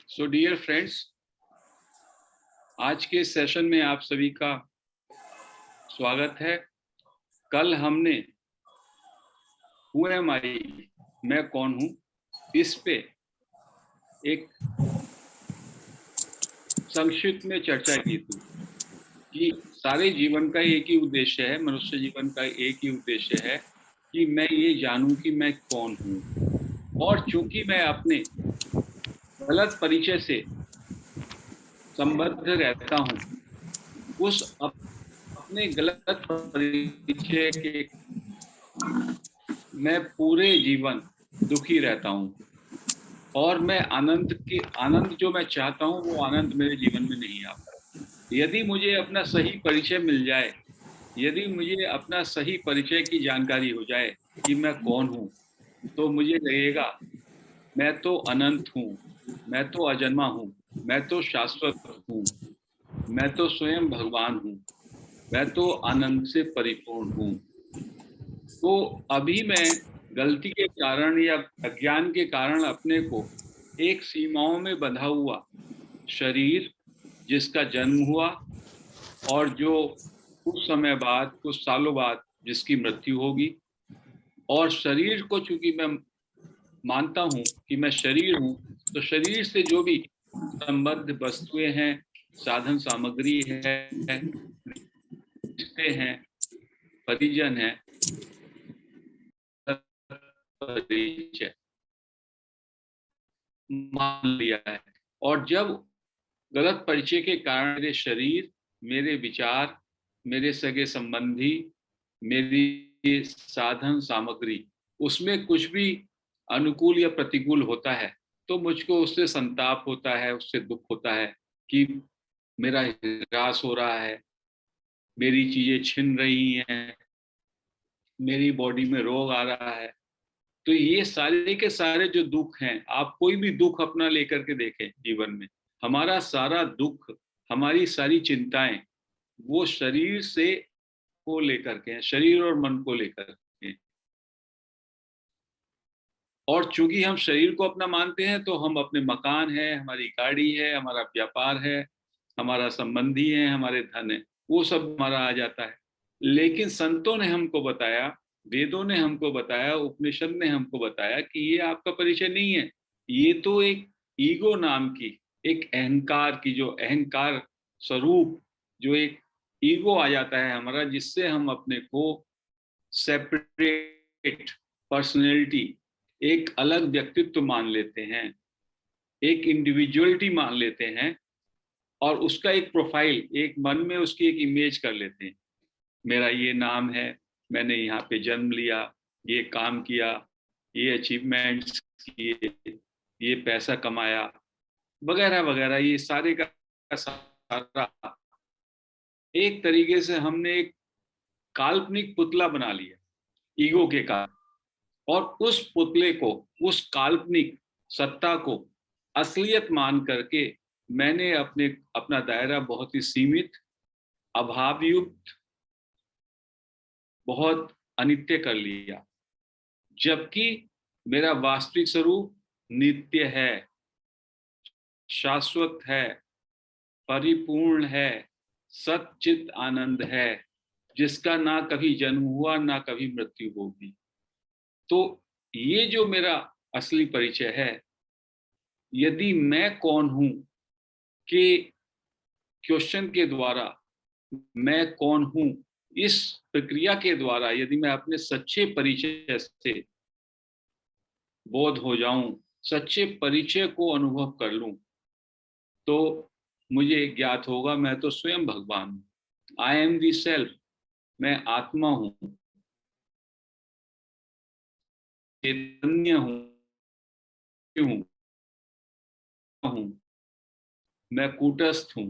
So dear friends, आज के session में आप सभी का स्वागत है। कल हमने हु एम आई, मैं कौन हूँ, इस पे एक संक्षिप्त में चर्चा की थी कि सारे जीवन का एक ही उद्देश्य है, मनुष्य जीवन का एक ही उद्देश्य है कि मैं ये जानूं कि मैं कौन हूँ। और चूंकि मैं अपने गलत परिचय से संबद्ध रहता हूँ, उस अपने गलत परिचय के मैं पूरे जीवन दुखी रहता हूँ और मैं आनंद जो मैं चाहता हूँ वो आनंद मेरे जीवन में नहीं आता। यदि मुझे अपना सही परिचय मिल जाए, यदि मुझे अपना सही परिचय की जानकारी हो जाए कि मैं कौन हूँ, तो मुझे लगेगा मैं तो अनंत हूँ, मैं तो अजन्मा हूँ, मैं तो शाश्वत हूँ, मैं तो स्वयं भगवान हूँ, मैं तो आनंद से परिपूर्ण हूँ। तो अभी मैं गलती के कारण या अज्ञान के कारण अपने को एक सीमाओं में बंधा हुआ शरीर, जिसका जन्म हुआ और जो कुछ समय बाद, कुछ सालों बाद जिसकी मृत्यु होगी, और शरीर को चूंकि मैं मानता हूं कि मैं शरीर हूं, तो शरीर से जो भी संबद्ध वस्तुएं हैं, साधन सामग्री है, रिश्ते हैं, परिजन है, परिचय मान लिया है। और जब गलत परिचय के कारण मेरे शरीर, मेरे विचार, मेरे सगे संबंधी, मेरी साधन सामग्री, उसमें कुछ भी अनुकूल या प्रतिकूल होता है, तो मुझको उससे संताप होता है, उससे दुख होता है कि मेरा ह्रास हो रहा है, मेरी चीजें छिन रही हैं, मेरी बॉडी में रोग आ रहा है। तो ये सारे के सारे जो दुख हैं, आप कोई भी दुख अपना लेकर के देखें जीवन में, हमारा सारा दुख, हमारी सारी चिंताएं वो शरीर से को लेकर के हैं, शरीर और मन को लेकर के। और चूंकि हम शरीर को अपना मानते हैं, तो हम अपने मकान है, हमारी गाड़ी है, हमारा व्यापार है, हमारा संबंधी है, हमारे धन है, वो सब हमारा आ जाता है। लेकिन संतों ने हमको बताया, वेदों ने हमको बताया, उपनिषद ने हमको बताया कि ये आपका परिचय नहीं है, ये तो एक ईगो नाम की, एक अहंकार की, जो अहंकार स्वरूप, जो एक ईगो आ जाता है हमारा, जिससे हम अपने को सेपरेट पर्सनैलिटी, एक अलग व्यक्तित्व मान लेते हैं, एक इंडिविजुअलिटी मान लेते हैं, और उसका एक प्रोफाइल, एक मन में उसकी एक इमेज कर लेते हैं। मेरा ये नाम है, मैंने यहाँ पे जन्म लिया, ये काम किया, ये अचीवमेंट्स किए, ये पैसा कमाया, वगैरह वगैरह, ये सारे का सारा एक तरीके से हमने एक काल्पनिक पुतला बना लिया ईगो के कारण। और उस पुतले को, उस काल्पनिक सत्ता को असलियत मान करके मैंने अपना दायरा बहुत ही सीमित, अभावयुक्त, बहुत अनित्य कर लिया। जबकि मेरा वास्तविक स्वरूप नित्य है, शाश्वत है, परिपूर्ण है, सच्चित आनंद है, जिसका ना कभी जन्म हुआ, ना कभी मृत्यु होगी। तो ये जो मेरा असली परिचय है, यदि मैं कौन हूं कि क्वेश्चन के द्वारा, मैं कौन हूं, इस प्रक्रिया के द्वारा यदि मैं अपने सच्चे परिचय से बोध हो जाऊं, सच्चे परिचय को अनुभव कर लूं, तो मुझे ज्ञात होगा मैं तो स्वयं भगवान हूं। आई एम दी सेल्फ, मैं आत्मा हूं, चैतन्य हूं, मैं कूटस्थ हूँ,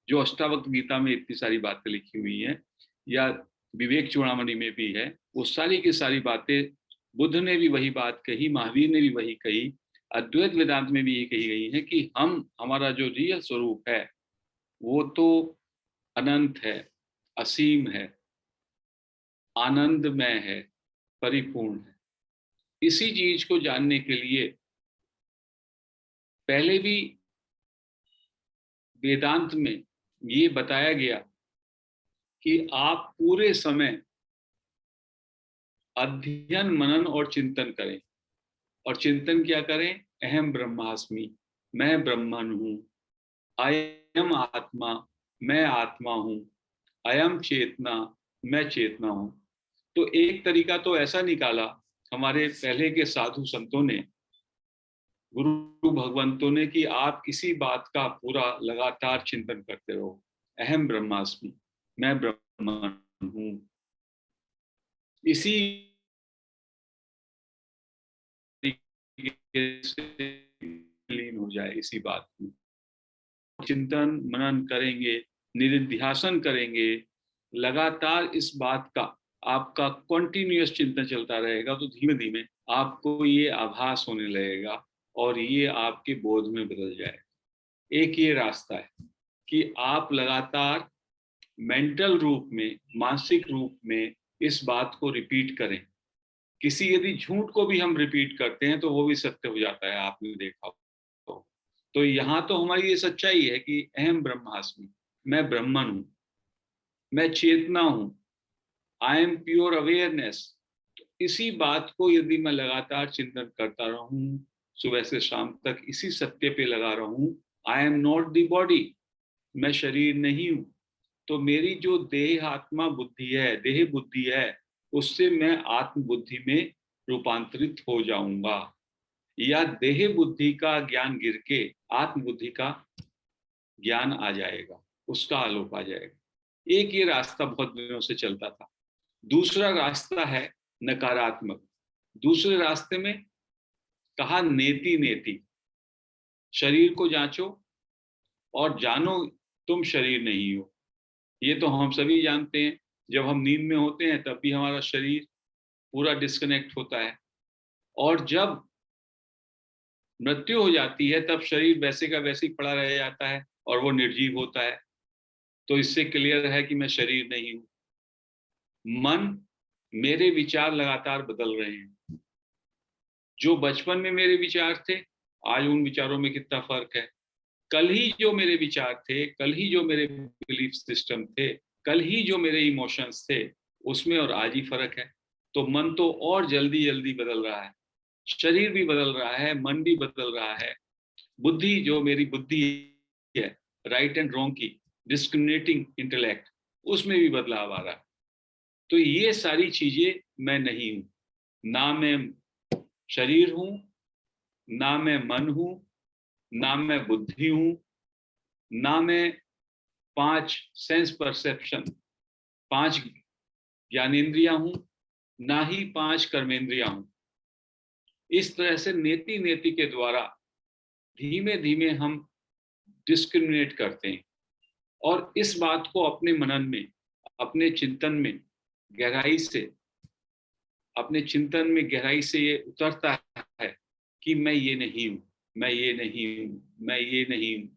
जो अष्टावक्र गीता में इतनी सारी बातें लिखी हुई हैं, या विवेक चूड़ामणि में भी है, वो सारी की सारी बातें, बुद्ध ने भी वही बात कही, महावीर ने भी वही कही, अद्वैत वेदांत में भी ये कही गई है कि हमारा जो रियल स्वरूप है वो तो अनंत है, असीम है, आनंदमय है, परिपूर्ण है। इसी चीज को जानने के लिए पहले भी वेदांत में ये बताया गया कि आप पूरे समय अध्ययन, मनन और चिंतन करें। और चिंतन क्या करें? अहम ब्रह्मास्मि, मैं ब्रह्मन हूं। अयम आत्मा, मैं आत्मा हूं। अयम चेतना, मैं चेतना हूं। तो एक तरीका तो ऐसा निकाला हमारे पहले के साधु संतों ने, गुरु भगवंतों ने, कि आप किसी बात का पूरा लगातार चिंतन करते रहो। अहम ब्रह्मास्मि, मैं ब्रह्मन हूं। इसी तरीके से लीन हो जाए इसी बात में। चिंतन मनन करेंगे, निधिध्यासन करेंगे, लगातार इस बात का आपका कंटिन्यूअस चिंतन चलता रहेगा, तो धीमे धीमे आपको ये आभास होने लगेगा और ये आपके बोध में बदल जाएगा। एक ये रास्ता है कि आप लगातार मेंटल रूप में, मानसिक रूप में इस बात को रिपीट करें। किसी यदि झूठ को भी हम रिपीट करते हैं तो वो भी सत्य हो जाता है, आपने देखा तो यहाँ तो हमारी ये सच्चाई है कि अहम ब्रह्मास्मि, मैं ब्रह्मन हूं, मैं चेतना हूं, आई एम प्योर अवेयरनेस। इसी बात को यदि मैं लगातार चिंतन करता रहूं, सुबह से शाम तक इसी सत्य पे लगा रहूं, I am not the body, मैं शरीर नहीं हूं, तो मेरी जो देह आत्मा बुद्धि है, देह बुद्धि है, उससे मैं आत्म बुद्धि में रूपांतरित हो जाऊंगा, या देह बुद्धि का ज्ञान गिर के आत्म बुद्धि का ज्ञान आ जाएगा, उसका आलोक आ जाएगा। एक ये रास्ता बहुत दिनों से चलता था। दूसरा रास्ता है नकारात्मक। दूसरे रास्ते में कहा नेति नेति, शरीर को जांचो और जानो तुम शरीर नहीं हो। ये तो हम सभी जानते हैं, जब हम नींद में होते हैं तब भी हमारा शरीर पूरा डिस्कनेक्ट होता है, और जब मृत्यु हो जाती है तब शरीर वैसे का वैसे ही पड़ा रह जाता है और वो निर्जीव होता है। तो इससे क्लियर है कि मैं शरीर नहीं हूं। मन, मेरे विचार लगातार बदल रहे हैं। जो बचपन में मेरे विचार थे, आज उन विचारों में कितना फर्क है। कल ही जो मेरे विचार थे, कल ही जो मेरे बिलीफ सिस्टम थे, कल ही जो मेरे इमोशंस थे, उसमें और आज ही फर्क है। तो मन तो और जल्दी जल्दी बदल रहा है, शरीर भी बदल रहा है, मन भी बदल रहा है। बुद्धि, जो मेरी बुद्धि है, राइट एंड रॉन्ग की डिस्क्रिमिनेटिंग इंटेलेक्ट, उसमें भी बदलाव आ रहा है। तो ये सारी चीजें मैं नहीं हूं। ना मैं शरीर हूं, ना मैं मन हूं, ना मैं बुद्धि हूं, ना मैं 5 सेंस परसेप्शन, 5 ज्ञानेंद्रियां हूं, ना ही 5 कर्मेंद्रियां हूं। इस तरह से नेति नेति के द्वारा धीमे धीमे हम डिस्क्रिमिनेट करते हैं, और इस बात को अपने मनन में, अपने चिंतन में गहराई से, अपने चिंतन में गहराई से ये उतरता है कि मैं ये नहीं हूं, मैं ये नहीं हूं, मैं ये नहीं हूं।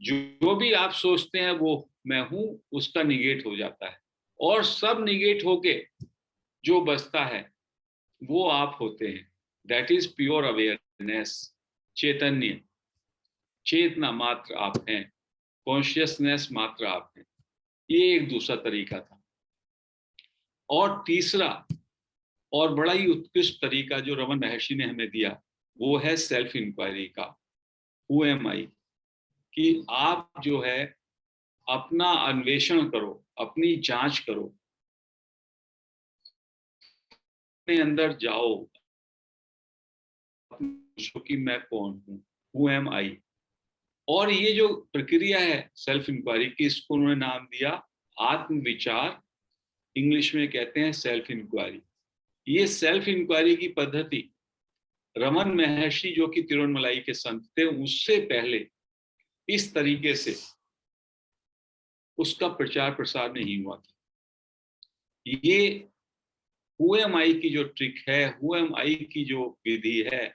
जो भी आप सोचते हैं वो मैं हूं, उसका निगेट हो जाता है, और सब निगेट होके जो बचता है वो आप होते हैं। दैट इज प्योर अवेयरनेस, चैतन्य, चेतना मात्र आप हैं, कॉन्शियसनेस मात्र आप हैं। ये एक दूसरा तरीका था। और तीसरा और बड़ा ही उत्कृष्ट तरीका जो रमन महर्षि ने हमें दिया, वो है सेल्फ इंक्वायरी का। हु एम आई, कि आप जो है अपना अन्वेषण करो, अपनी जांच करो, अपने अंदर जाओ, पूछो कि मैं कौन हूं, हु एम आई। और ये जो प्रक्रिया है सेल्फ इंक्वायरी की, इसको उन्होंने नाम दिया आत्मविचार, इंग्लिश में कहते हैं सेल्फ इंक्वायरी। ये सेल्फ इंक्वायरी की पद्धति रमन महर्षि, जो कि तिरुवन्नमलाई के संत थे, उससे पहले इस तरीके से उसका प्रचार प्रसार नहीं हुआ था। ये हु एम आई की जो ट्रिक है, हु एम आई की जो विधि है,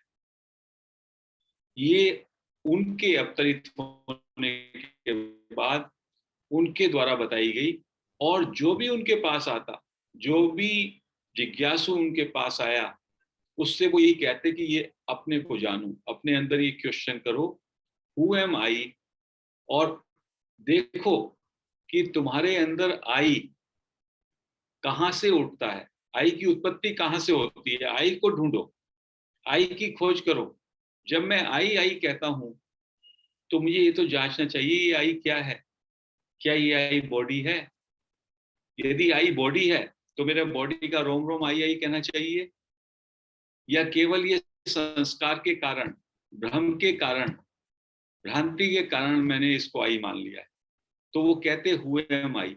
ये उनके अवतरित होने के बाद उनके द्वारा बताई गई। और जो भी उनके पास आता, जो भी जिज्ञासु उनके पास आया, उससे वो यही कहते कि ये अपने को जानो, अपने अंदर ये क्वेश्चन करो, हु एम आई, और देखो कि तुम्हारे अंदर आई कहाँ से उठता है, आई की उत्पत्ति कहाँ से होती है, आई को ढूंढो, आई की खोज करो। जब मैं आई आई कहता हूं तो मुझे ये तो जांचना चाहिए ये आई क्या है, क्या ये आई बॉडी है? यदि आई बॉडी है तो मेरे बॉडी का रोम रोम आई आई कहना चाहिए, या केवल ये संस्कार के कारण, भ्रम के कारण, भ्रांति के कारण मैंने इसको आई मान लिया है? तो वो कहते हुए हम आई।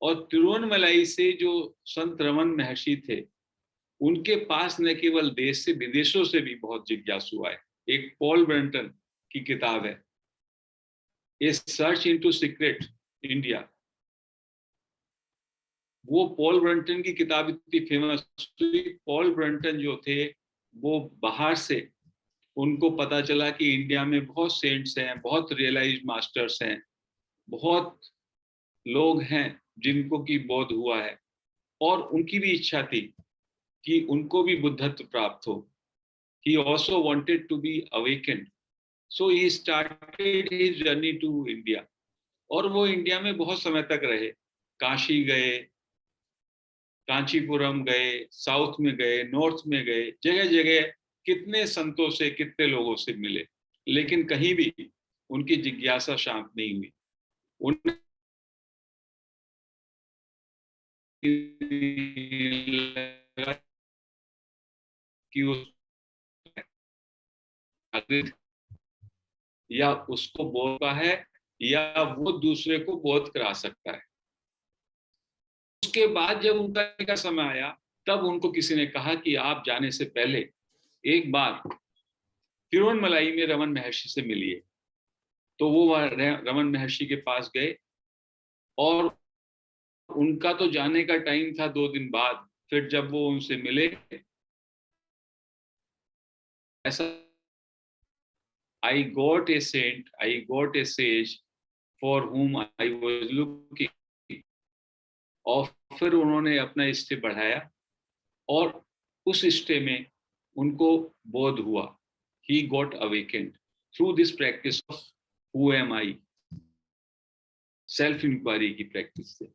और तिरुवन्नमलाई से जो संत रमन महर्षि थे, उनके पास न केवल देश से विदेशों से भी बहुत जिज्ञासु आए। एक पॉल ब्रंटन की किताब है, ए सर्च इनटू सीक्रेट इंडिया। वो पॉल ब्रंटन की किताब इतनी फेमस हुई, पॉल ब्रंटन जो थे वो बाहर से, उनको पता चला कि इंडिया में बहुत सेंट्स हैं, बहुत रियलाइज्ड मास्टर्स हैं, बहुत लोग हैं जिनको की बोध हुआ है, और उनकी भी इच्छा थी कि उनको भी बुद्धत्व प्राप्त हो। He also wanted to be awakened. So he started his journey to India. और वो इंडिया में बहुत समय तक रहे, काशी गए, कांचीपुरम गए, साउथ में गए, नॉर्थ में गए, जगह जगह कितने संतों से, कितने लोगों से मिले, लेकिन कहीं भी उनकी जिज्ञासा शांत नहीं हुई। उन कि उस या उसको बोलता है या वो दूसरे को बोध करा सकता है। उसके बाद जब उनका का समय आया, तब उनको किसी ने कहा कि आप जाने से पहले एक बार तिरुवन्नमलाई में रमन महर्षि से मिलिए। तो वो रमन महर्षि के पास गए, और उनका तो जाने का टाइम था 2 दिन बाद। फिर जब वो उनसे मिले, ऐसा, I got a saint, I got a sage for whom I was looking। और फिर उन्होंने अपना स्टे बढ़ाया, और उस स्टे में उनको बोध हुआ। He got awakened through this practice of who am I, self inquiry की प्रैक्टिस से।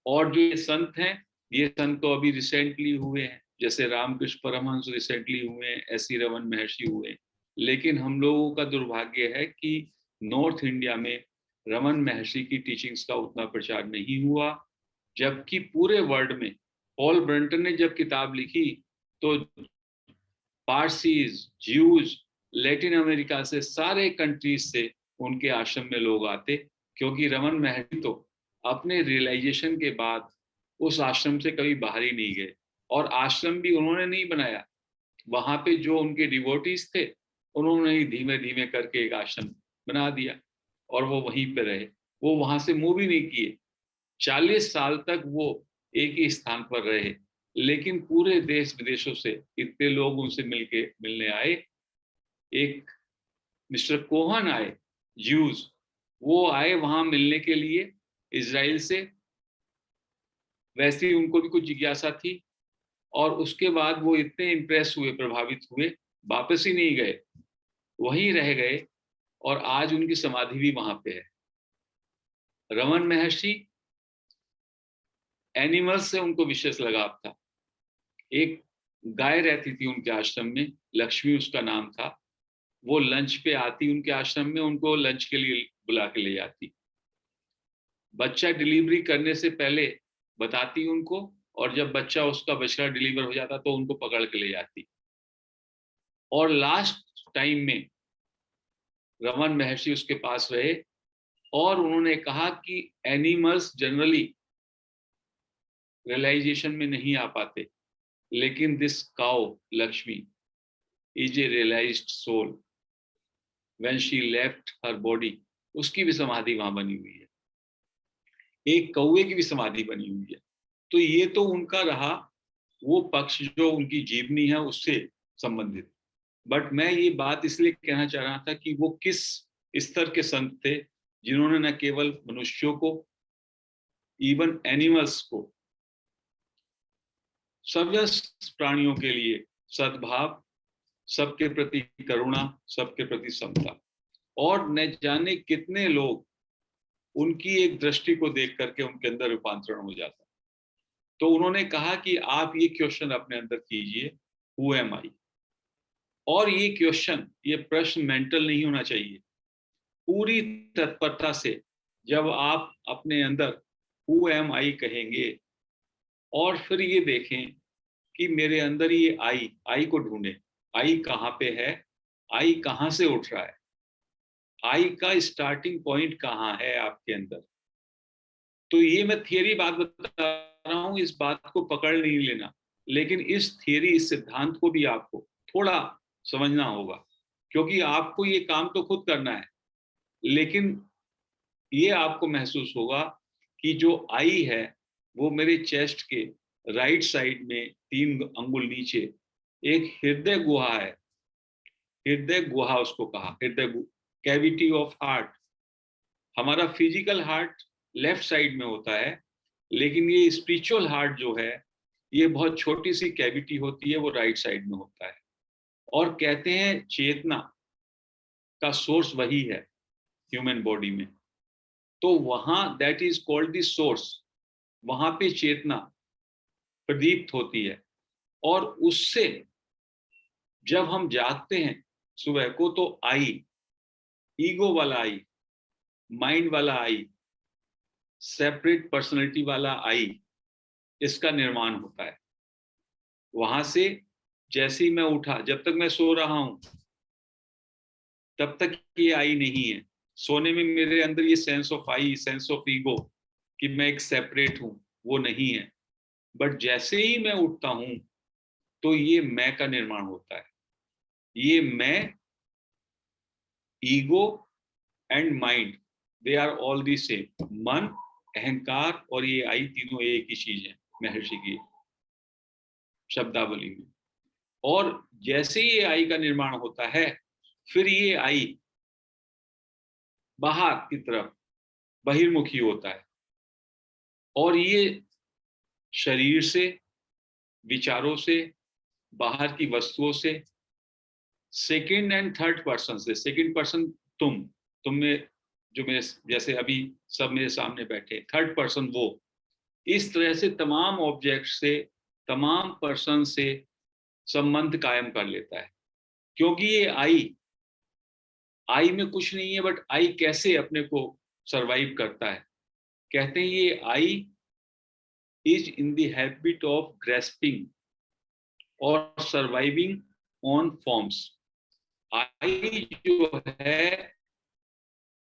और जो ये संत हैं, ये संत तो अभी रिसेंटली हुए हैं, जैसे रामकृष्ण परमहंस रिसेंटली हुए हैं, ऐसी रमन महर्षि हुए हैं। लेकिन हम लोगों का दुर्भाग्य है कि नॉर्थ इंडिया में रमन महर्षि की टीचिंग्स का उतना प्रचार नहीं हुआ, जबकि पूरे वर्ल्ड में पॉल ब्रंटन ने जब किताब लिखी तो पारसीज, ज्यूज, लैटिन अमेरिका से, सारे कंट्रीज से उनके आश्रम में लोग आते, क्योंकि रमन महर्षि तो अपने रियलाइजेशन के बाद उस आश्रम से कभी बाहर ही नहीं गए, और आश्रम भी उन्होंने नहीं बनाया। वहां पे जो उनके डिवोटीज थे, उन्होंने ही धीमे धीमे करके एक आश्रम बना दिया, और वो वहीं पे रहे। वो वहां से मूव ही नहीं किए। 40 साल तक वो एक ही स्थान पर रहे, लेकिन पूरे देश विदेशों से इतने लोग उनसे मिलने आए। एक मिस्टर कोहन आए, ज्यूज, वो आए वहां मिलने के लिए इजराइल से। वैसे ही उनको भी कुछ जिज्ञासा थी, और उसके बाद वो इतने इम्प्रेस हुए, प्रभावित हुए, वापस ही नहीं गए, वहीं रह गए, और आज उनकी समाधि भी वहां पे है। रमन महर्षि, एनिमल्स से उनको विशेष लगाव था। एक गाय रहती थी उनके आश्रम में, लक्ष्मी उसका नाम था। वो लंच पे आती उनके आश्रम में, उनको लंच के लिए बुला के ले जाती। बच्चा डिलीवरी करने से पहले बताती उनको, और जब बच्चा, उसका बछड़ा डिलीवर हो जाता तो उनको पकड़ के ले जाती। और लास्ट टाइम में रमन महर्षि उसके पास रहे, और उन्होंने कहा कि एनिमल्स जनरली रियलाइजेशन में नहीं आ पाते, लेकिन this cow Lakshmi is a realised soul. When she left her body, उसकी भी समाधि वहां बनी हुई है, एक कौवे की भी समाधि बनी हुई है। तो ये तो उनका रहा वो पक्ष जो उनकी जीवनी है उससे संबंधित। बट मैं ये बात इसलिए कहना चाह रहा था कि वो किस स्तर के संत थे, जिन्होंने न केवल मनुष्यों को, इवन एनिमल्स को, सभी प्राणियों के लिए सद्भाव, सबके प्रति करुणा, सबके प्रति समता। और न जाने कितने लोग उनकी एक दृष्टि को देख करके उनके अंदर रूपांतरण हो जाता है। तो उन्होंने कहा कि आप ये क्वेश्चन अपने अंदर कीजिए, हु एम आई। और ये क्वेश्चन, ये प्रश्न मेंटल नहीं होना चाहिए। पूरी तत्परता से जब आप अपने अंदर हु एम आई कहेंगे और फिर ये देखें कि मेरे अंदर ये आई को ढूंढें, आई कहाँ पे है, आई कहाँ से उठ रहा है, आई का स्टार्टिंग पॉइंट कहाँ है आपके अंदर। तो ये मैं थियरी बात बता रहा हूँ, इस बात को पकड़ नहीं लेना, लेकिन इस थियरी, इस सिद्धांत को भी आपको थोड़ा समझना होगा, क्योंकि आपको ये काम तो खुद करना है, लेकिन ये आपको महसूस होगा कि जो आई है वो मेरे चेस्ट के राइट साइड में 3 अंगुल नीचे एक हृदय गुहा है। हृदय गुहा उसको कहा, हृदय कैविटी ऑफ हार्ट। हमारा फिजिकल हार्ट लेफ्ट साइड में होता है, लेकिन ये स्पिरिचुअल हार्ट जो है, ये बहुत छोटी सी कैविटी होती है, वो राइट साइड में होता है। और कहते हैं चेतना का सोर्स वही है ह्यूमन बॉडी में। तो वहां that is called the source, वहां पे चेतना प्रदीप्त होती है। और उससे जब हम जागते हैं सुबह को, तो आई, ईगो वाला आई, माइंड वाला आई, सेपरेट पर्सनैलिटी वाला आई, इसका निर्माण होता है। वहां से जैसे ही मैं उठा, जब तक मैं सो रहा हूं तब तक ये आई नहीं है। सोने में मेरे अंदर ये sense of I, sense of ego कि मैं एक सेपरेट हूं, वो नहीं है। बट जैसे ही मैं उठता हूं तो ये मैं का निर्माण होता है। ये मैं, ego and mind, they are all the same. मन, अहंकार और ये आई, तीनों एक ही चीज है महर्षि की शब्दावली में। और जैसे ये आई का निर्माण होता है, फिर ये आई बाहर की तरफ बहिर्मुखी होता है। और ये शरीर से, विचारों से, बाहर की वस्तुओं से, सेकंड एंड थर्ड पर्सन से। सेकंड पर्सन तुम में, जो मेरे जैसे अभी सब मेरे सामने बैठे, थर्ड पर्सन वो। इस तरह से तमाम ऑब्जेक्ट से, तमाम पर्सन से संबंध कायम कर लेता है। क्योंकि ये आई में कुछ नहीं है, बट आई कैसे अपने को सरवाइव करता है। कहते हैं ये I is in the habit of grasping और सर्वाइविंग ऑन फॉर्म्स। आई जो है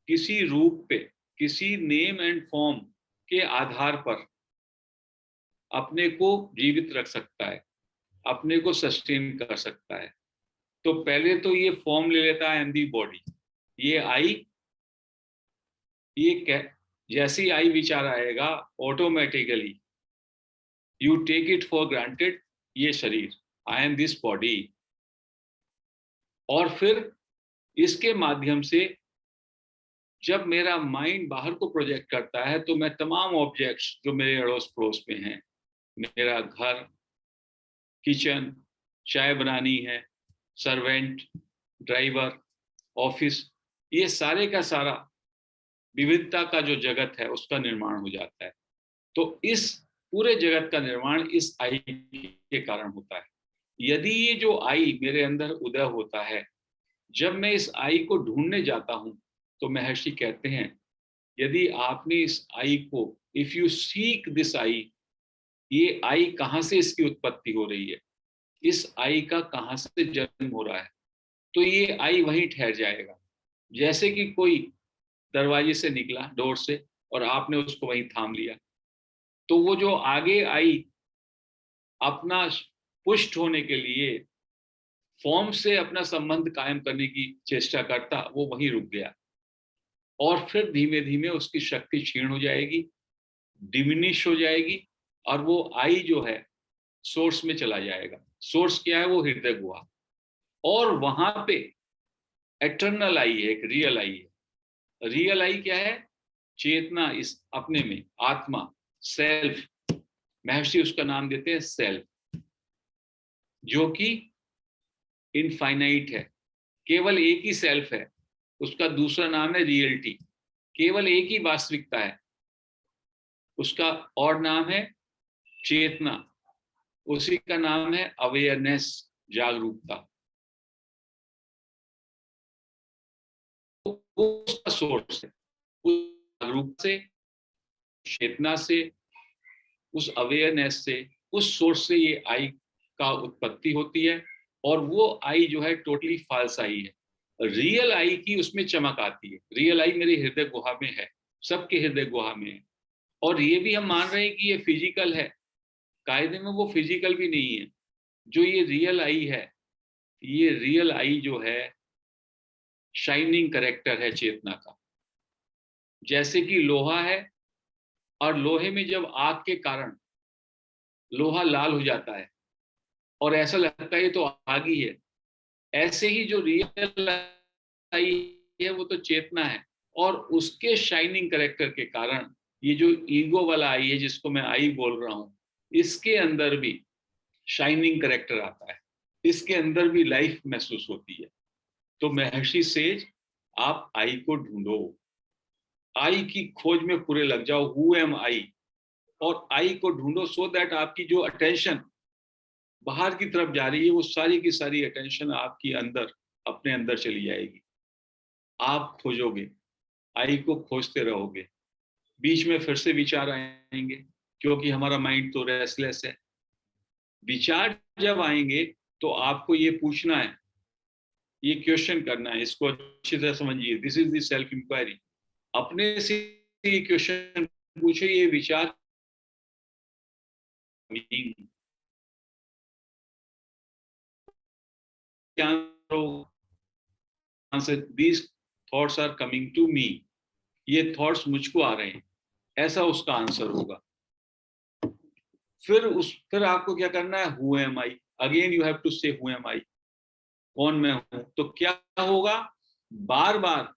किसी रूप पे, किसी नेम एंड फॉर्म के आधार पर अपने को जीवित रख सकता है, अपने को सस्टेन कर सकता है। तो पहले तो ये फॉर्म ले लेता है, दी बॉडी। ये आई, ये जैसे ही आई विचार आएगा, automatically you take it for granted, ये शरीर, आई एम दिस बॉडी। और फिर इसके माध्यम से जब मेरा माइंड बाहर को प्रोजेक्ट करता है, तो मैं तमाम ऑब्जेक्ट्स जो मेरे अड़ोस पड़ोस में हैं, मेरा घर, किचन, चाय बनानी है, सर्वेंट, ड्राइवर, ऑफिस, ये सारे का सारा विविधता का जो जगत है उसका निर्माण हो जाता है। तो इस पूरे जगत का निर्माण इस आई के कारण होता है। यदि ये जो आई मेरे अंदर उदय होता है, जब मैं इस आई को ढूंढने जाता हूं, तो महर्षि कहते हैं यदि आपने इस आई को, if you seek this I, ये आई कहाँ से इसकी उत्पत्ति हो रही है, इस आई का कहाँ से जन्म हो रहा है, तो ये आई वहीं ठहर जाएगा। जैसे कि कोई दरवाजे से निकला, डोर से, और आपने उसको वहीं थाम लिया, तो वो जो आगे आई अपना पुष्ट होने के लिए फॉर्म से अपना संबंध कायम करने की चेष्टा करता, वो वहीं रुक गया। और फिर धीमे धीमे उसकी शक्ति क्षीण हो जाएगी, डिमिनिश हो जाएगी, और वो आई जो है सोर्स में चला जाएगा। सोर्स क्या है? वो हृदय गुहा। और वहां पे एटर्नल आई है, एक रियल आई है। रियल आई क्या है? चेतना, इस अपने में, आत्मा, सेल्फ। महर्षि उसका नाम देते हैं सेल्फ। जो कि इनफाइनाइट है, केवल एक ही सेल्फ है, उसका दूसरा नाम है रियलिटी, केवल एक ही वास्तविकता है, उसका और नाम है चेतना, उसी का नाम है अवेयरनेस, जागरूकता। वो उसका सोर्स है, उस जागरूकता से, चेतना से, उस अवेयरनेस से, उस सोर्स से ये आई का उत्पत्ति होती है। और वो आई जो है टोटली फाल्स आई है। रियल आई की उसमें चमक आती है। रियल आई मेरे हृदय गुहा में है, सबके हृदय गुहा में है। और ये भी हम मान रहे हैं कि ये फिजिकल है, कायदे में वो फिजिकल भी नहीं है। जो ये रियल आई है, ये रियल आई जो है शाइनिंग करेक्टर है चेतना का। जैसे कि लोहा है, और लोहे में जब आग के कारण लोहा लाल हो जाता है और ऐसा लगता है ये तो आग ही है, ऐसे ही जो रियल आई है वो तो चेतना है। और उसके शाइनिंग करेक्टर के कारण ये जो ईगो वाला आई है, जिसको मैं आई बोल रहा हूं, इसके अंदर भी शाइनिंग करेक्टर आता है, इसके अंदर भी लाइफ महसूस होती है। तो महर्षि सेज, आप आई को ढूंढो, आई की खोज में पूरे लग जाओ, हु एम आई, और आई को ढूंढो, सो दैट आपकी जो अटेंशन बाहर की तरफ जा रही है, वो सारी की सारी अटेंशन आपकी अंदर, अपने अंदर चली जाएगी। आप खोजोगे, आई को खोजते रहोगे, बीच में फिर से विचार आएंगे, क्योंकि हमारा माइंड तो रेस्टलेस है। विचार जब आएंगे तो आपको ये पूछना है, ये क्वेश्चन करना है, इसको अच्छी तरह समझिए। This is the self inquiry. अपने से ये क्वेश्चन पूछे, ये विचार answer, these thoughts are coming to me, ये थॉट्स मुझको आ रहे हैं, ऐसा उसका आंसर होगा। फिर आपको क्या करना है, who am I, again you have to say who am I, कौन मैं हूं। तो क्या होगा, बार बार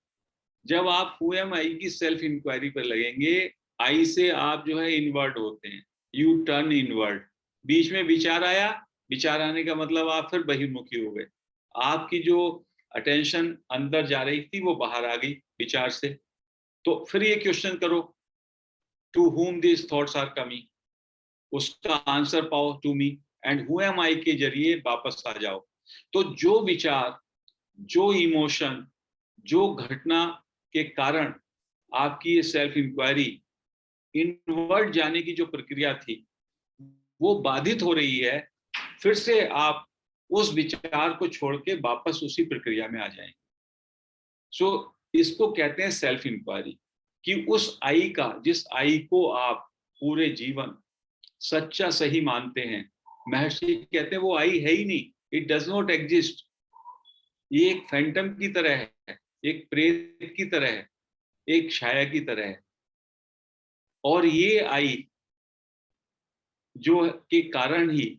जब आप हु एम आई की सेल्फ इंक्वायरी पर लगेंगे, आई से आप जो है इनवर्ड होते हैं, यू टर्न इनवर्ड। बीच में विचार आया, विचार आने का मतलब आप फिर बहिर्मुखी हो गए, आपकी जो अटेंशन अंदर जा रही थी वो बाहर आ गई विचार से। तो फिर ये क्वेश्चन करो, to whom these thoughts are coming, उसका आंसर पाओ, to me, and who am I के जरिए वापस आ जाओ। तो जो विचार, जो इमोशन, जो घटना के कारण आपकी ये सेल्फ इंक्वायरी, इनवर्ड जाने की जो प्रक्रिया थी, वो बाधित हो रही है, फिर से आप उस विचार को छोड़ के वापस उसी प्रक्रिया में आ जाएंगे। सो इसको कहते हैं सेल्फ इंक्वायरी, कि उस आई का, जिस आई को आप पूरे जीवन सच्चा सही मानते हैं, महर्षि कहते हैं वो आई है ही नहीं, इट डज नॉट एग्जिस्ट। ये एक फैंटम की तरह है, एक प्रेत की तरह है, एक छाया की तरह है। और ये आई जो के कारण ही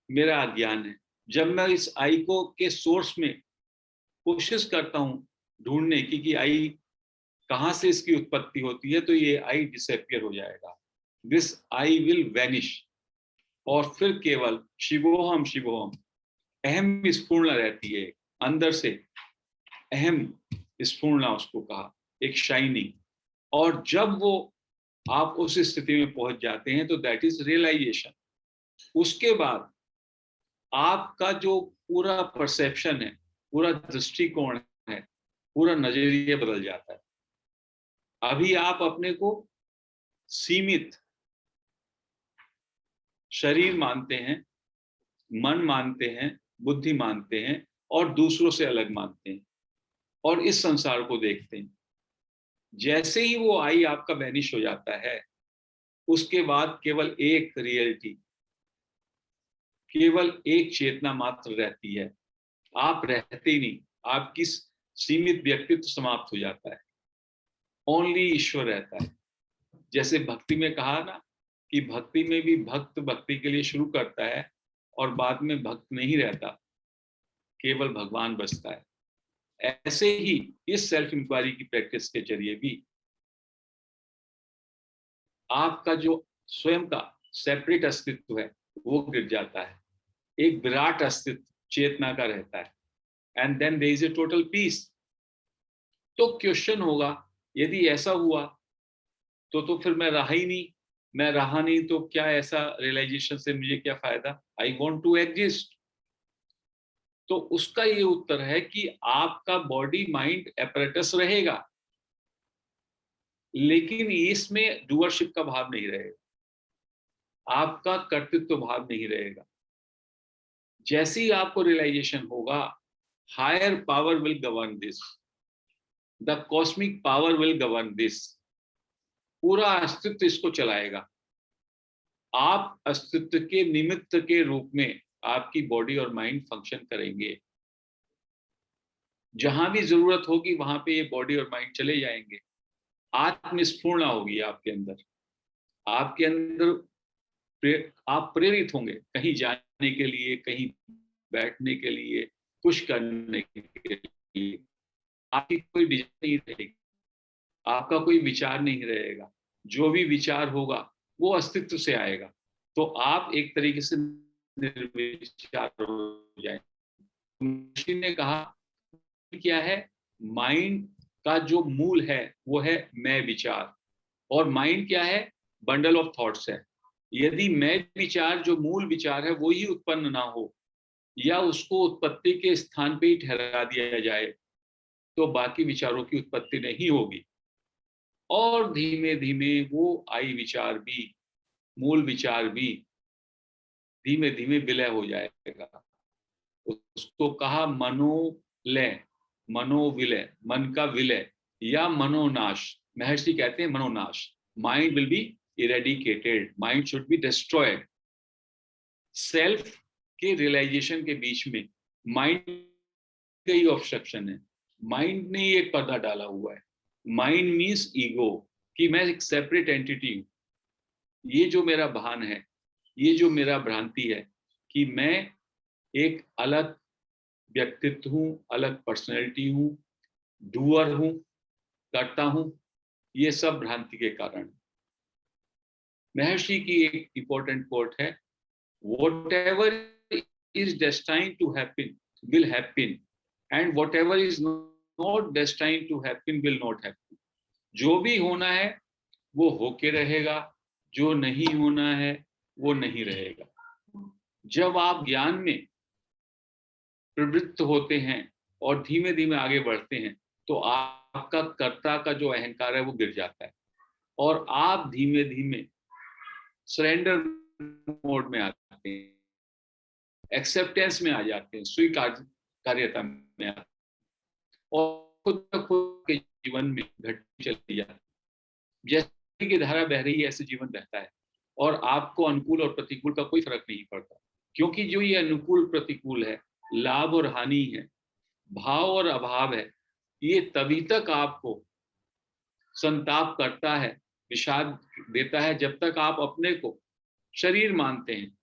मेरा अज्ञान है। जब मैं इस आई को के सोर्स में कोशिश करता हूं ढूंढने की कि आई कहां से इसकी उत्पत्ति होती है, तो ये आई डिसअपियर हो जाएगा, दिस आई विल वैनिश। और फिर केवल शिवोहम शिवोहम, अहम स्फूर्णा रहती है अंदर से, अहम स्फूर्णा उसको कहा, एक शाइनिंग। और जब वो आप उस स्थिति में पहुंच जाते हैं तो दैट इज रियलाइजेशन। उसके बाद आपका जो पूरा परसेप्शन है, पूरा दृष्टिकोण है, पूरा नजरिया बदल जाता है। अभी आप अपने को सीमित शरीर मानते हैं, मन मानते हैं, बुद्धि मानते हैं, और दूसरों से अलग मानते हैं, और इस संसार को देखते हैं। जैसे ही वो आई आपका वैनिश हो जाता है, उसके बाद केवल एक रियलिटी, केवल एक चेतना मात्र रहती है। आप रहते ही नहीं, आपकी सीमित व्यक्तित्व समाप्त हो जाता है, ओनली ईश्वर रहता है। जैसे भक्ति में कहा ना, कि भक्ति में भी भक्त भक्ति के लिए शुरू करता है और बाद में भक्त नहीं रहता, केवल भगवान बचता है। ऐसे ही इस सेल्फ इंक्वायरी की प्रैक्टिस के जरिए भी आपका जो स्वयं का सेपरेट अस्तित्व है वो गिर जाता है, एक विराट अस्तित्व चेतना का रहता है, and then there is a total peace. तो क्वेश्चन होगा, यदि ऐसा हुआ तो फिर मैं रहा ही नहीं, मैं रहा नहीं तो क्या ऐसा रियलाइजेशन से मुझे क्या फायदा? I want to exist. तो उसका ये उत्तर है कि आपका बॉडी माइंड एपरेटस रहेगा, लेकिन इसमें डूअरशिप का भाव नहीं रहेगा, आपका कर्तृत्व भाव नहीं रहेगा। जैसे ही आपको रियलाइजेशन होगा, higher power will govern this, the cosmic power will govern this, पूरा अस्तित्व इसको चलाएगा। आप अस्तित्व के निमित्त के रूप में आपकी बॉडी और माइंड फंक्शन करेंगे। जहां भी जरूरत होगी वहां पे ये बॉडी और माइंड चले जाएंगे। आत्मस्फूर्णा होगी आपके अंदर, आपके अंदर आप प्रेरित होंगे कहीं जाने के लिए, कहीं बैठने के लिए, कुछ करने के लिए। आपकी कोई डिजाइन नहीं रहेगी, आपका कोई विचार नहीं रहेगा। जो भी विचार होगा वो अस्तित्व से आएगा, तो आप एक तरीके से निर्विचार हो जाएंगे। ने कहा क्या है, माइंड का जो मूल है वो है मैं विचार, और माइंड क्या है, बंडल ऑफ थॉट्स है। यदि मैं विचार जो मूल विचार है वो ही उत्पन्न ना हो, या उसको उत्पत्ति के स्थान पे ही ठहरा दिया जाए, तो बाकी विचारों की उत्पत्ति नहीं होगी। और धीमे धीमे वो आई विचार भी, मूल विचार भी धीमे धीमे विलय हो जाएगा। उसको कहा मनोलय, मनोविलय, मन का विलय या मनोनाश। महर्षि कहते हैं मनोनाश, mind will be eradicated, mind should be destroyed. Self के रियलाइजेशन के बीच में माइंड का ही ऑब्स्ट्रक्शन है, माइंड ने एक पर्दा डाला हुआ है। माइंड मीन्स ईगो, कि मैं एक सेपरेट एंटिटी हूं। ये जो मेरा भान है, ये जो मेरा भ्रांति है कि मैं एक अलग व्यक्तित्व हूं, अलग पर्सनैलिटी हूं, डूअर हूं, करता हूं, ये सब भ्रांति के कारण। महर्षि की एक इंपॉर्टेंट कोट है, whatever is destined to happen will happen, and whatever is not destined to happen will not happen। जो भी होना है वो होके रहेगा, जो नहीं होना है वो नहीं रहेगा। जब आप ज्ञान में प्रवृत्त होते हैं और धीमे धीमे आगे बढ़ते हैं, तो आपका कर्ता का जो अहंकार है वो गिर जाता है, और आप धीमे धीमे सरेंडर मोड में आते हैं, एक्सेप्टेंस में आ जाते हैं, स्वीकार्यता में आते हैं, और खुद के जीवन में घटती चली जाती है। जैसे कि धारा बह रही है ऐसे जीवन बहता है, और आपको अनुकूल और प्रतिकूल का कोई फर्क नहीं पड़ता, क्योंकि जो ये अनुकूल प्रतिकूल है, लाभ और हानि है, भाव और अभाव है, ये तभी तक आपको संताप करता है, विषाद देता है, जब तक आप अपने को शरीर मानते हैं,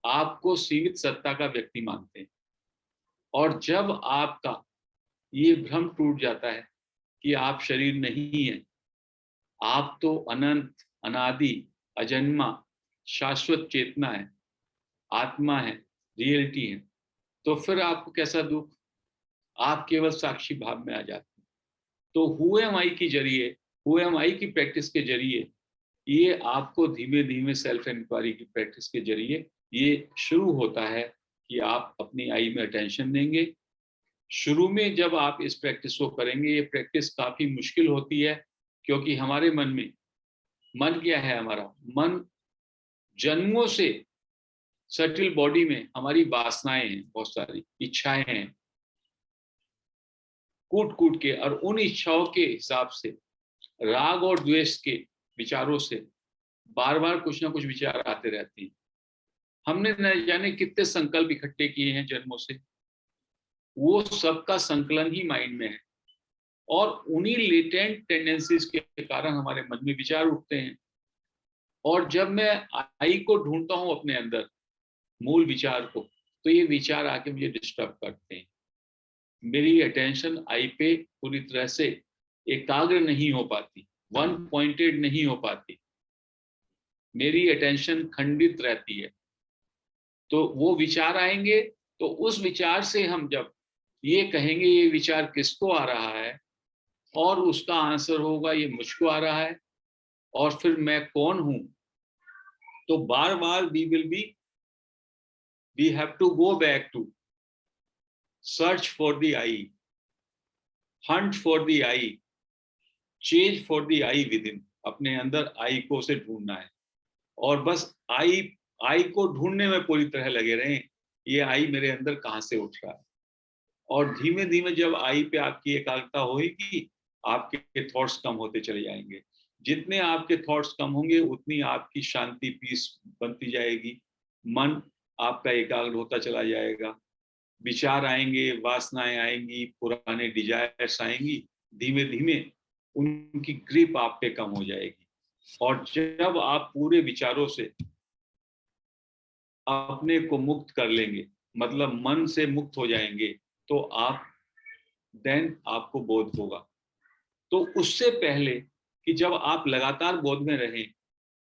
आपको सीमित सत्ता का व्यक्ति मानते हैं। और जब आपका ये भ्रम टूट जाता है कि आप शरीर नहीं है, आप तो अनंत, अनादि, अजन्मा, शाश्वत चेतना है, आत्मा है, रियलिटी है, तो फिर आपको कैसा दुख, आप केवल साक्षी भाव में आ जाते हैं। तो हु एम आई की जरिए, हु एम आई की प्रैक्टिस के जरिए, ये आपको धीमे धीमे सेल्फ इंक्वायरी की प्रैक्टिस के जरिए ये शुरू होता है कि आप अपनी आई में अटेंशन देंगे। शुरू में जब आप इस प्रैक्टिस को करेंगे, ये प्रैक्टिस काफी मुश्किल होती है, क्योंकि हमारे मन में, मन क्या है हमारा मन, जन्मों से सटिल बॉडी में हमारी वासनाएं हैं, बहुत सारी इच्छाएं हैं, कूट कूट के, और उन इच्छाओं के हिसाब से, राग और द्वेष के विचारों से बार बार कुछ ना कुछ विचार आते रहते हैं। हमने न जाने कितने संकल्प इकट्ठे किए हैं जन्मों से, वो सबका संकलन ही माइंड में है, और उन्हीं लेटेंट टेंडेंसीज के कारण हमारे मन में विचार उठते हैं। और जब मैं आई को ढूंढता हूं अपने अंदर, मूल विचार को, तो ये विचार आके मुझे डिस्टर्ब करते हैं। मेरी अटेंशन आई पे पूरी तरह से एकाग्र नहीं हो पाती, वन पॉइंटेड नहीं हो पाती, मेरी अटेंशन खंडित रहती है। तो वो विचार आएंगे, तो उस विचार से हम जब ये कहेंगे ये विचार किसको आ रहा है, और उसका आंसर होगा ये मुझको आ रहा है, और फिर मैं कौन हूं, तो बार बार we have to go back to search for the I, hunt for the I, chase for the I within. अपने अंदर आई को से ढूंढना है, और बस आई आई को ढूंढने में पूरी तरह लगे रहें, ये आई मेरे अंदर कहां से उठ रहा है। और धीमे धीमे जब आई पे आपकी एकाग्रता होगी, आपके थॉट्स कम होते चले जाएंगे। जितने आपके थॉट्स कम होंगे उतनी आपकी शांति, पीस बनती जाएगी, मन आपका एकाग्र होता चला जाएगा, विचार आएंगे, वासनाएं आएंगी, पुराने डिजायर्स आएंगी, धीमे धीमे उनकी ग्रिप आप पे कम हो जाएगी। और जब आप पूरे विचारों से अपने को मुक्त कर लेंगे, मतलब मन से मुक्त हो जाएंगे, तो आप देन आपको बोध होगा। तो उससे पहले कि जब आप लगातार बोध में रहें,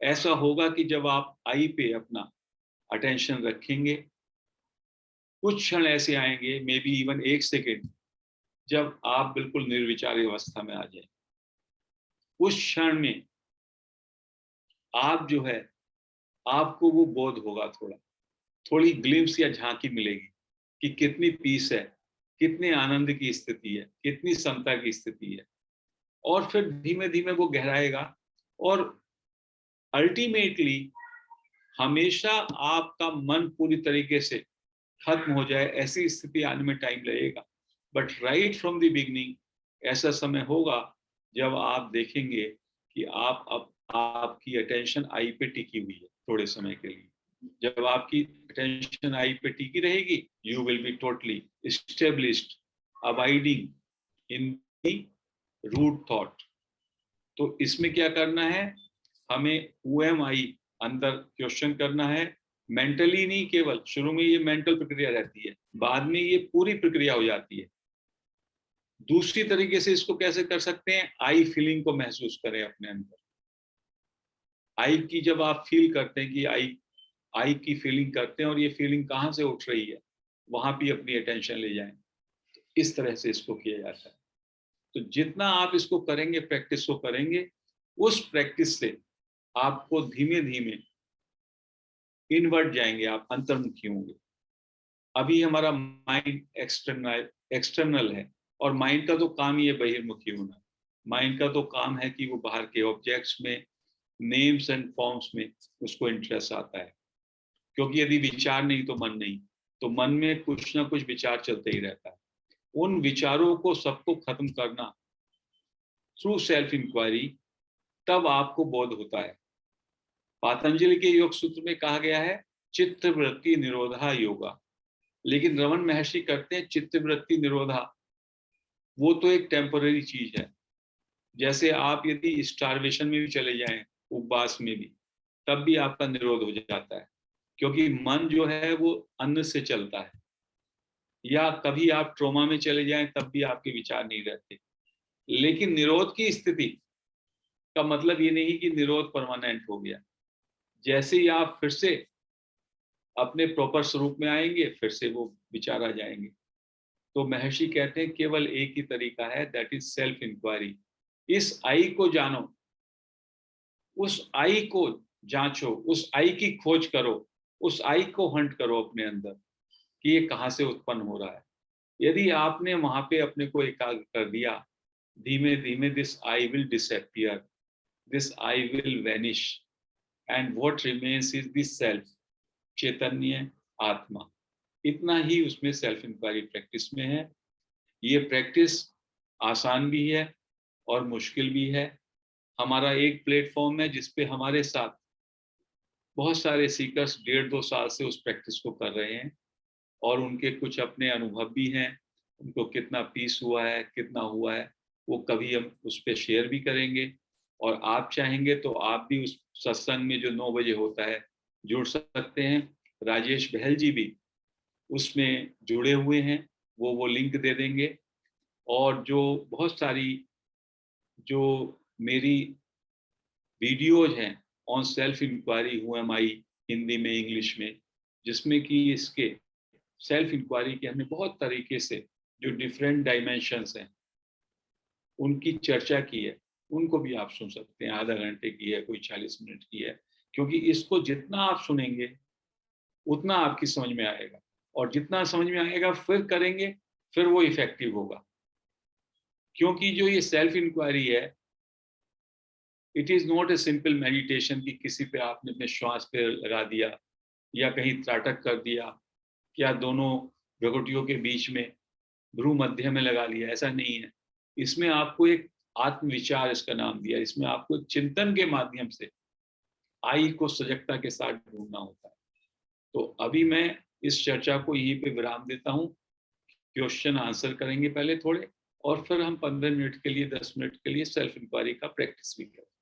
ऐसा होगा कि जब आप आई पे अपना अटेंशन रखेंगे, कुछ क्षण ऐसे आएंगे, मे बी इवन 1 सेकेंड, जब आप बिल्कुल निर्विचारी अवस्था में आ जाए। उस क्षण में आप जो है, आपको वो बोध होगा, थोड़ी ग्लिम्स या झांकी मिलेगी कि कितनी पीस है, कितने आनंद की स्थिति है, कितनी समता की स्थिति है। और फिर धीमे धीमे वो गहराएगा, और अल्टीमेटली हमेशा आपका मन पूरी तरीके से खत्म हो जाए ऐसी स्थिति आने में टाइम लगेगा, but right from the beginning ऐसा समय होगा जब आप देखेंगे कि आप अब आपकी अटेंशन आई पे टिकी हुई है थोड़े समय के लिए। जब आपकी अटेंशन आई पे टिकी रहेगी, you will be totally established, abiding in the root thought. तो इसमें क्या करना है, हमें हु एम आई अंदर क्वेश्चन करना है, मेंटली नहीं, केवल शुरू में ये मेंटल प्रक्रिया रहती है, बाद में ये पूरी प्रक्रिया हो जाती है। दूसरी तरीके से इसको कैसे कर सकते हैं, आई फीलिंग को महसूस करें अपने अंदर। आई की जब आप फील करते हैं कि आई की फीलिंग करते हैं, और ये फीलिंग कहाँ से उठ रही है, वहां भी अपनी अटेंशन ले जाएं। इस तरह से इसको किया जाता है। तो जितना आप इसको करेंगे, प्रैक्टिस को करेंगे, उस प्रैक्टिस से आपको धीमे धीमे इनवर्ट जाएंगे, आप अंतर्मुखी होंगे। अभी हमारा माइंड एक्सटर्नल है, और माइंड का तो काम ही है बहिर्मुखी होना। माइंड का तो काम है कि वो बाहर के ऑब्जेक्ट्स में, नेम्स एंड फॉर्म्स में उसको इंटरेस्ट आता है, क्योंकि यदि विचार नहीं तो मन नहीं, तो मन में कुछ ना कुछ विचार चलते ही रहता है। उन विचारों को सबको खत्म करना थ्रू सेल्फ इंक्वायरी, तब आपको बोध होता है। पातंजलि के योग सूत्र में कहा गया है चित्तवृत्ति निरोधा योगा, लेकिन रमन महर्षि करते हैं चित्तवृत्ति निरोधा, वो तो एक टेम्पररी चीज है। जैसे आप यदि स्टारवेशन में भी चले जाएं, उपवास में भी, तब भी आपका निरोध हो जाता है, क्योंकि मन जो है वो अन्न से चलता है। या कभी आप ट्रोमा में चले जाएं, तब भी आपके विचार नहीं रहते। लेकिन निरोध की स्थिति का मतलब ये नहीं कि निरोध परमानेंट हो गया। जैसे ही आप फिर से अपने प्रॉपर स्वरूप में आएंगे, फिर से वो विचार आ जाएंगे। तो महर्षि कहते हैं केवल एक ही तरीका है, दैट इज सेल्फ इंक्वायरी। इस आई को जानो, उस आई को जांचो, उस आई की खोज करो, उस आई को हंट करो अपने अंदर कि ये कहाँ से उत्पन्न हो रहा है। यदि आपने वहां पे अपने को एकाग्र कर दिया, धीमे धीमे this I will disappear, this I will vanish, and what remains is this self, चैतन्य आत्मा। इतना ही उसमें सेल्फ इंक्वायरी प्रैक्टिस में है। ये प्रैक्टिस आसान भी है और मुश्किल भी है। हमारा एक प्लेटफॉर्म है जिसपे हमारे साथ बहुत सारे सीकर्स 1.5-2 साल से उस प्रैक्टिस को कर रहे हैं, और उनके कुछ अपने अनुभव भी हैं। उनको कितना पीस हुआ है, कितना हुआ है, वो कभी हम उस पर शेयर भी करेंगे। और आप चाहेंगे तो आप भी उस सत्संग में जो 9 बजे होता है जुड़ सकते हैं। राजेश बहल जी भी उसमें जुड़े हुए हैं, वो लिंक दे देंगे। और जो बहुत सारी जो मेरी वीडियोज हैं on self inquiry, who am I, Hindi में, इंग्लिश में, जिसमें कि इसके सेल्फ इंक्वायरी के हमने बहुत तरीके से जो डिफरेंट डायमेंशंस हैं उनकी चर्चा की है, उनको भी आप सुन सकते हैं। आधा घंटे की है, कोई 40 मिनट की है, क्योंकि इसको जितना आप सुनेंगे उतना आपकी समझ में आएगा, और जितना समझ में आएगा फिर करेंगे, फिर वो इफेक्टिव होगा। क्योंकि जो ये सेल्फ इंक्वायरी है, it is not a simple meditation कि किसी पे आपने अपने श्वास पे लगा दिया या कहीं त्राटक कर दिया या दोनों भ्रुकुटियों के बीच में भ्रू मध्य में लगा लिया, ऐसा नहीं है। इसमें आपको एक आत्मविचार इसका नाम दिया, इसमें आपको एक चिंतन के माध्यम से आई को सजगता के साथ ढूंढना होता है। तो अभी मैं इस चर्चा को यहीं पे विराम देता हूँ। क्वेश्चन आंसर करेंगे पहले थोड़े, और फिर हम 15 मिनट के लिए 10 मिनट के लिए सेल्फ इंक्वायरी का प्रैक्टिस भी करेंगे।